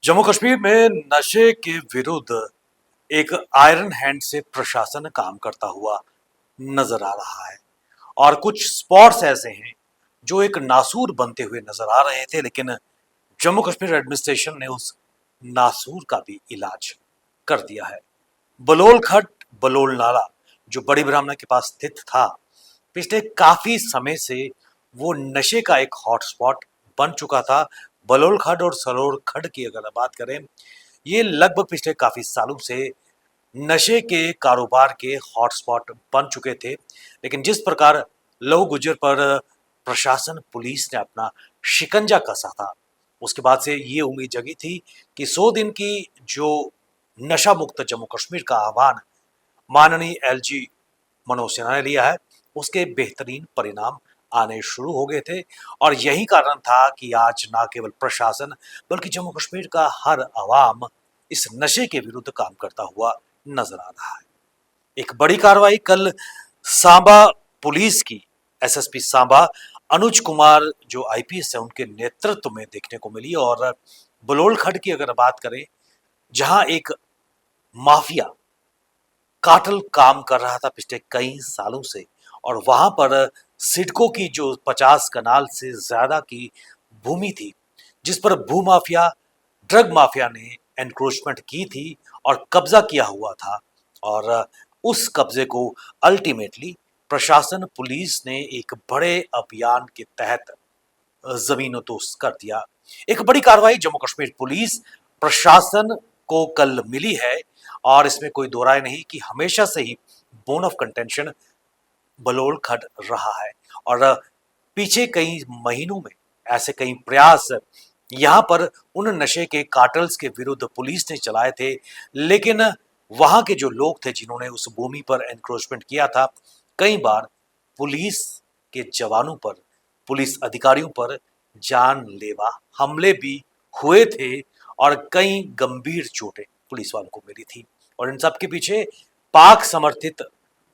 जम्मू कश्मीर में नशे के विरुद्ध एक आयरन हैंड से प्रशासन काम करता हुआ नजर आ रहा है। और कुछ स्पॉट्स ऐसे हैं जो एक नासूर बनते हुए नजर आ रहे थे, लेकिन जम्मू कश्मीर एडमिनिस्ट्रेशन ने उस नासूर का भी इलाज कर दिया है। बलोल खट बलोल नाला जो बड़ी ब्राह्मणा के पास स्थित था, पिछले काफी समय से वो नशे का एक हॉटस्पॉट बन चुका था। बलोल खड और सरोर खड की अगर बात करें, ये लगभग पिछले काफी सालों से नशे के कारोबार के हॉटस्पॉट बन चुके थे। लेकिन जिस प्रकार लहू गुजर पर प्रशासन पुलिस ने अपना शिकंजा कसा था, उसके बाद से ये उम्मीद जगी थी कि 100 दिन की जो नशा मुक्त जम्मू कश्मीर का आह्वान माननीय एलजी मनोज सिन्हा ने लिया है, उसके बेहतरीन परिणाम आने शुरू हो गए थे। और यही कारण था कि आज ना केवल प्रशासन बल्कि जम्मू कश्मीर का हर आवाम इस नशे के विरुद्ध काम करता हुआ नजर आ रहा है। एक बड़ी कार्रवाई कल सांबा पुलिस की एसएसपी सांबा अनुज कुमार जो आईपीएस है उनके नेतृत्व में देखने को मिली। और बलोल खड की अगर बात करें, जहां एक माफिया काटल काम कर रहा था पिछले कई सालों से, और वहां पर सिडको की जो 50 कनाल से ज्यादा की भूमि थी, जिस पर भूमाफिया ड्रग माफिया ने एनक्रोचमेंट की थी और कब्जा किया हुआ था। और उस कब्जे को अल्टीमेटली प्रशासन पुलिस ने एक बड़े अभियान के तहत जमीनों-दोस्त कर दिया। एक बड़ी कार्रवाई जम्मू कश्मीर पुलिस प्रशासन को कल मिली है, और इसमें कोई दो राय नहीं कि हमेशा से ही बोन ऑफ कंटेंशन बलोल खड रहा है। और पीछे कई महीनों में ऐसे कई प्रयास यहाँ पर उन नशे के कार्टल्स के विरुद्ध पुलिस ने चलाए थे, लेकिन वहां के जो लोग थे जिन्होंने उस भूमि पर एनक्रोचमेंट किया था, कई बार पुलिस के जवानों पर, पुलिस अधिकारियों पर जानलेवा हमले भी हुए थे और कई गंभीर चोटें पुलिस वालों को मिली थी। और इन सब के पीछे पाक समर्थित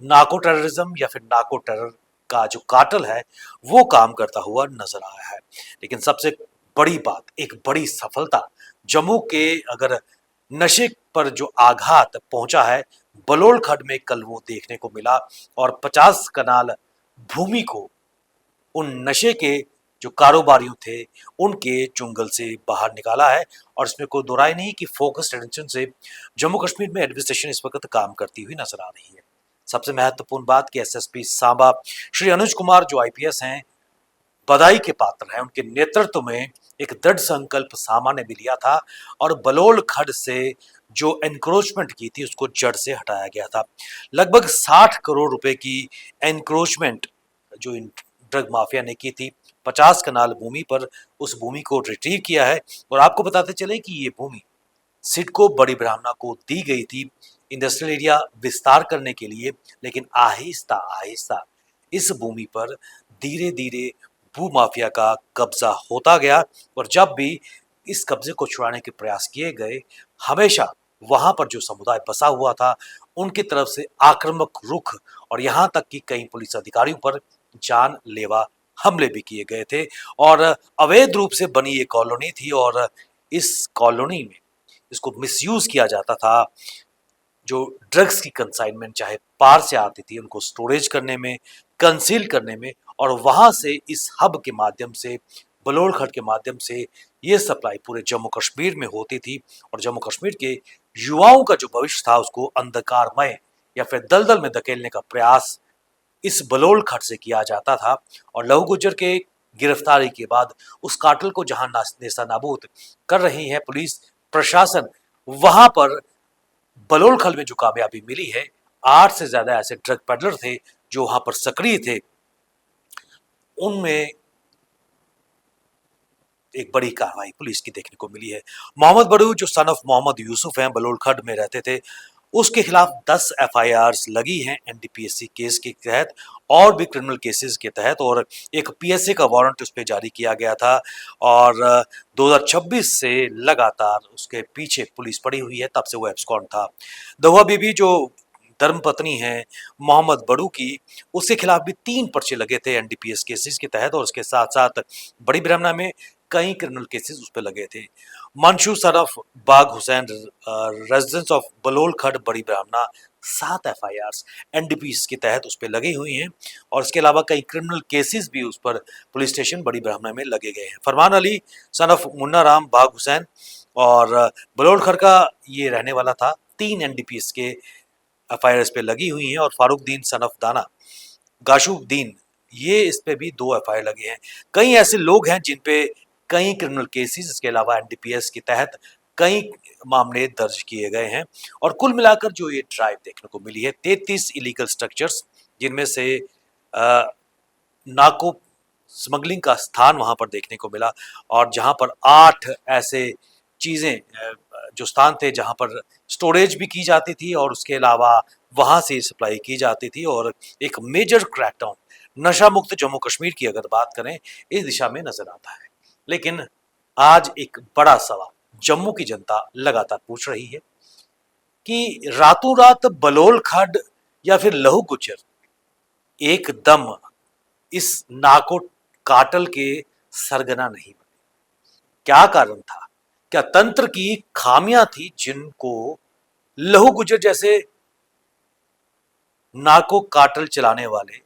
नार्को टेररिज्म या फिर नार्को टेरर का जो कार्टल है वो काम करता हुआ नजर आया है। लेकिन सबसे बड़ी बात, एक बड़ी सफलता जम्मू के अगर नशे पर जो आघात पहुंचा है, बलोल खड में कल वो देखने को मिला। और 50 कनाल भूमि को उन नशे के जो कारोबारियों थे उनके चुंगल से बाहर निकाला है। और इसमें कोई दो राय नहीं कि फोकस्ड अटेंशन से जम्मू कश्मीर में एडमिनिस्ट्रेशन इस वक्त काम करती हुई नजर आ रही है। सबसे महत्वपूर्ण बात कि एसएसपी सांबा श्री अनुज कुमार जो आईपीएस हैं, बधाई के पात्र हैं। उनके नेतृत्व में एक दृढ़ संकल्प सामा ने भी लिया था और बलोल खड से जो एनक्रोचमेंट की थी उसको जड़ से हटाया गया था। लगभग 60 करोड़ रुपए की एनक्रोचमेंट जो इन ड्रग माफिया ने की थी 50 कनाल भूमि पर, उस भूमि को रिट्रीव किया है। और आपको बताते चले कि ये भूमि सिडको बड़ी ब्राह्मणा को दी गई थी इंडस्ट्रियल एरिया विस्तार करने के लिए, लेकिन आहिस्ता आहिस्ता इस भूमि पर धीरे धीरे भू माफिया का कब्जा होता गया। और जब भी इस कब्जे को छुड़ाने के प्रयास किए गए, हमेशा वहां पर जो समुदाय बसा हुआ था उनकी तरफ से आक्रामक रुख और यहाँ तक कि कई पुलिस अधिकारियों पर जानलेवा हमले भी किए गए थे। और अवैध रूप से बनी ये कॉलोनी थी और इस कॉलोनी में इसको मिसयूज किया जाता था। जो ड्रग्स की कंसाइनमेंट चाहे पार से आती थी उनको स्टोरेज करने में, कंसील करने में, और वहां से इस हब के माध्यम से, बलोल खड के माध्यम से ये सप्लाई पूरे जम्मू कश्मीर में होती थी। और जम्मू कश्मीर के युवाओं का जो भविष्य था उसको अंधकारमय या फिर दलदल में धकेलने का प्रयास इस बलोल खड से किया जाता था। और लहू गुज्जर के गिरफ्तारी के बाद उस कार्टल को जहां नेस्ता नाबूद कर रही है पुलिस प्रशासन, वहां पर बलोल खल में जो कामयाबी मिली है, 8 से ज्यादा ऐसे ड्रग पेडलर थे जो वहां पर सक्रिय थे, उनमें एक बड़ी कार्रवाई पुलिस की देखने को मिली है। मोहम्मद बड़ू जो सन ऑफ मोहम्मद यूसुफ हैं, बलोल खड में रहते थे, उसके खिलाफ 10 एफआईआर्स लगी हैं एनडीपीएससी केस के तहत और भी क्रिमिनल केसेस के तहत। और एक पीएसए का वारंट उस पर जारी किया गया था। और 2026 से लगातार उसके पीछे पुलिस पड़ी हुई है, तब से वो एब्सकॉन्ड था। दहुआ बीबी जो धर्मपत्नी है मोहम्मद बड़ू की, उसके खिलाफ भी 3 पर्चे लगे थे एनडीपीएस केसेस के तहत। और उसके साथ साथ बड़ी ब्राह्मणा में कई क्रिमिनल केसेस उस पर लगे थे। Manshu son of Bagh Hussain, residence of Balol Khad Bari ब्राह्मणा, 7 FIRs एनडीपीएस के तहत उस पर लगी हुई हैं और इसके अलावा कई क्रिमिनल केसेस भी उस पर पुलिस स्टेशन बड़ी ब्राह्मणा में लगे गए हैं। फरमान अली सन ऑफ मुन्ना राम बाग हुसैन और बलोल खड का ये रहने वाला था। 3 एनडीपीएस के FIRs पे लगी हुई हैं और फारूकदीन सन ऑफ दाना गाशुद्दीन, ये इस पे भी 2 FIR लगे हैं। कई ऐसे लोग हैं जिन पे कई क्रिमिनल केसेस, इसके अलावा एनडीपीएस के तहत कई मामले दर्ज किए गए हैं और कुल मिलाकर जो ये ड्राइव देखने को मिली है 33 इलीगल स्ट्रक्चर्स, जिनमें से नाको स्मगलिंग का स्थान वहां पर देखने को मिला और जहां पर 8 ऐसे चीजें, जो स्थान थे जहां पर स्टोरेज भी की जाती थी और उसके अलावा वहां से सप्लाई की जाती थी और एक मेजर क्रैकडाउन नशा मुक्त जम्मू कश्मीर की अगर बात करें इस दिशा में नजर आता है। लेकिन आज एक बड़ा सवाल जम्मू की जनता लगातार पूछ रही है कि रातों रात बलोल खड या फिर लहू गुजर एकदम इस नाको काटल के सरगना नहीं बने। क्या कारण था? क्या तंत्र की खामियां थी जिनको लहू गुजर जैसे नाको काटल चलाने वाले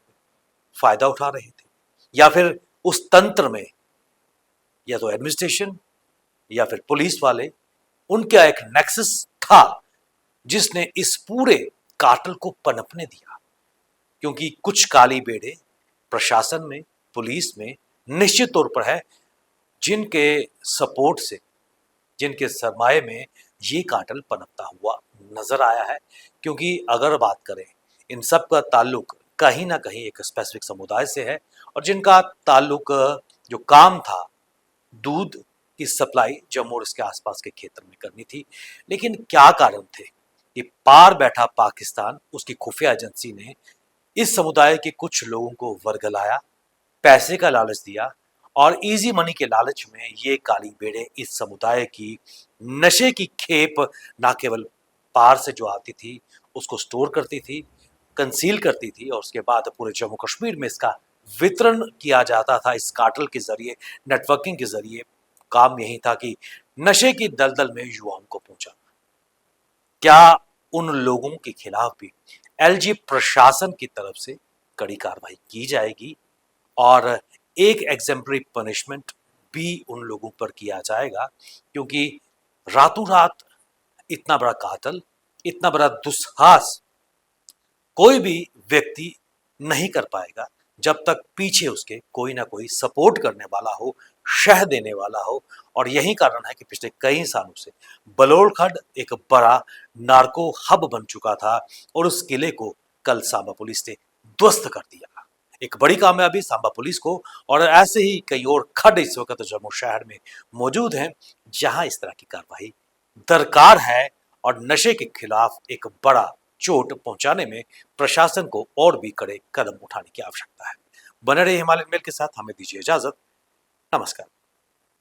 फायदा उठा रहे थे, या फिर उस तंत्र में या तो एडमिनिस्ट्रेशन या फिर पुलिस वाले, उनका एक नेक्सस था जिसने इस पूरे काटल को पनपने दिया? क्योंकि कुछ काली बेड़े प्रशासन में, पुलिस में निश्चित तौर पर है जिनके सपोर्ट से, जिनके सरमाए में ये काटल पनपता हुआ नजर आया है। क्योंकि अगर बात करें इन सब का ताल्लुक कहीं ना कहीं एक स्पेसिफिक समुदाय से है और जिनका ताल्लुक, जो काम था, दूध की सप्लाई जम्मू और इसके आसपास के क्षेत्र में करनी थी। लेकिन क्या कारण थे कि पार बैठा पाकिस्तान, उसकी खुफिया एजेंसी ने इस समुदाय के कुछ लोगों को वर्गलाया, पैसे का लालच दिया और इजी मनी के लालच में ये काली बेड़े इस समुदाय की नशे की खेप ना केवल पार से जो आती थी उसको स्टोर करती थी, कंसील करती थी और उसके बाद पूरे जम्मू कश्मीर में इसका वितरण किया जाता था इस कार्टेल के जरिए, नेटवर्किंग के जरिए। काम यही था कि नशे की दलदल में युवाओं को पहुंचा। क्या उन लोगों के खिलाफ भी एलजी प्रशासन की तरफ से कड़ी कार्रवाई की जाएगी और एक एग्जेम्पलरी पनिशमेंट भी उन लोगों पर किया जाएगा? क्योंकि रातों रात इतना बड़ा कातल, इतना बड़ा दुस्साहस कोई भी व्यक्ति नहीं कर पाएगा जब तक पीछे उसके कोई ना कोई सपोर्ट करने वाला हो, शह देने वाला हो। और यही कारण है कि पिछले कई सालों से बलोल खड एक बड़ा नार्को हब बन चुका था और उस किले को कल सांबा पुलिस ने ध्वस्त कर दिया। एक बड़ी कामयाबी सांबा पुलिस को। और ऐसे ही कई और खड इस वक्त जम्मू शहर में मौजूद हैं जहां इस तरह की कार्रवाई दरकार है और नशे के खिलाफ एक बड़ा चोट पहुंचाने में प्रशासन को और भी कड़े कदम उठाने की आवश्यकता है। बने रहिए हिमालयन मेल के साथ, हमें दीजिए इजाजत। नमस्कार।